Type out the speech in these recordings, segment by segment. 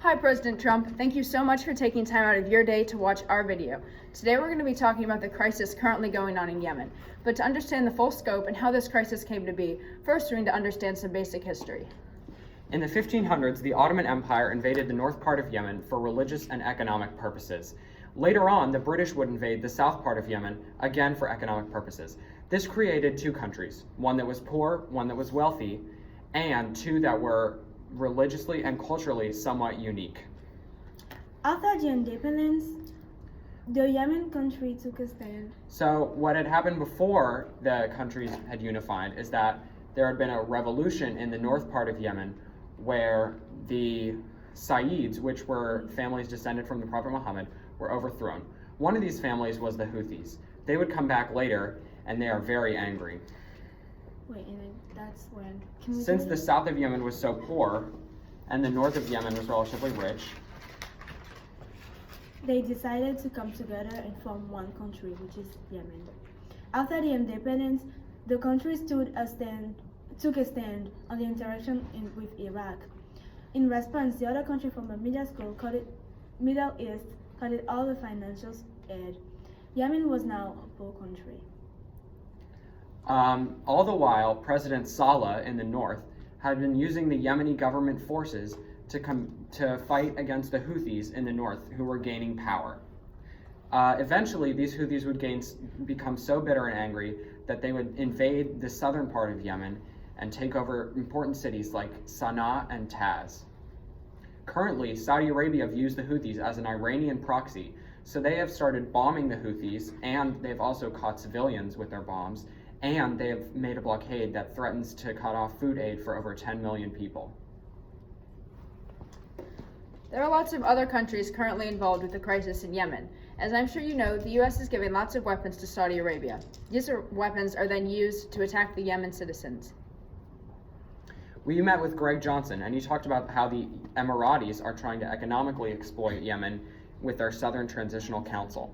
Hi, President Trump. Thank you so much for taking time out of your day to watch our video. Today we're going to be talking about the crisis currently going on in Yemen. But to understand the full scope and how this crisis came to be, first we need to understand some basic history. In the 1500s, the Ottoman Empire invaded the north part of Yemen for religious and economic purposes. Later on, the British would invade the south part of Yemen, again for economic purposes. This created two countries, one that was poor, one that was wealthy, and two that were religiously and culturally somewhat unique. After the independence, the Yemen country took a stand. So what had happened before the countries had unified is that there had been a revolution in the north part of Yemen where the Sayyids, which were families descended from the Prophet Muhammad, were overthrown. One of these families was the Houthis. They would come back later, and they are very angry. Wait, and that's when? Since the south of Yemen was so poor, and the north of Yemen was relatively rich, they decided to come together and form one country, which is Yemen. After the independence, the country took a stand on the interaction with Iraq. In response, the other country from the Middle East cut it all the financial aid. Yemen was now a poor country. All the while, President Saleh in the north had been using the Yemeni government forces to fight against the Houthis in the north, who were gaining power. Eventually, these Houthis would become so bitter and angry that they would invade the southern part of Yemen and take over important cities like Sana'a and Taz. Currently, Saudi Arabia views the Houthis as an Iranian proxy, so they have started bombing the Houthis, and they've also caught civilians with their bombs, and they have made a blockade that threatens to cut off food aid for over 10 million people. There are lots of other countries currently involved with the crisis in Yemen. As I'm sure you know, the U.S. is giving lots of weapons to Saudi Arabia. These weapons are then used to attack the Yemen citizens. We met with Greg Johnson, and he talked about how the Emiratis are trying to economically exploit Yemen with their Southern Transitional Council.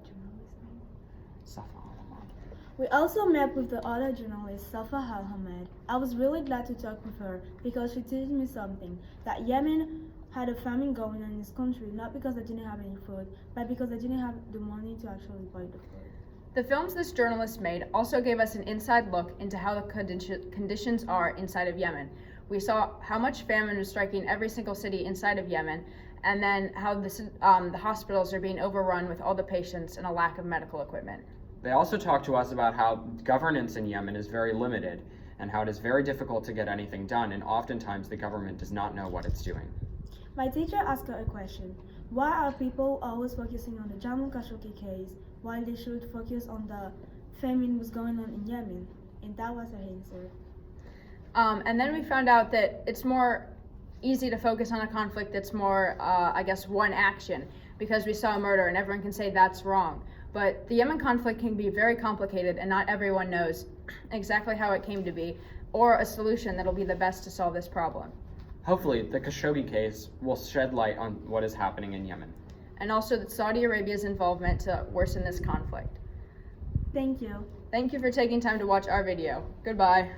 We also met with the other journalist, Safa Al-Hamed. I was really glad to talk with her because she told me something, that Yemen had a famine going on in this country, not because they didn't have any food, but because they didn't have the money to actually buy the food. The films this journalist made also gave us an inside look into how the conditions are inside of Yemen. We saw how much famine was striking every single city inside of Yemen, and then how the hospitals are being overrun with all the patients and a lack of medical equipment. They also talked to us about how governance in Yemen is very limited and how it is very difficult to get anything done, and oftentimes the government does not know what it's doing. My teacher asked her a question. Why are people always focusing on the Jamal Khashoggi case while they should focus on the famine was going on in Yemen? And that was her answer. And then we found out that it's more easy to focus on a conflict that's more, one action, because we saw a murder and everyone can say that's wrong. But the Yemen conflict can be very complicated, and not everyone knows exactly how it came to be or a solution that'll be the best to solve this problem. Hopefully, the Khashoggi case will shed light on what is happening in Yemen. And also that Saudi Arabia's involvement to worsen this conflict. Thank you. Thank you for taking time to watch our video. Goodbye.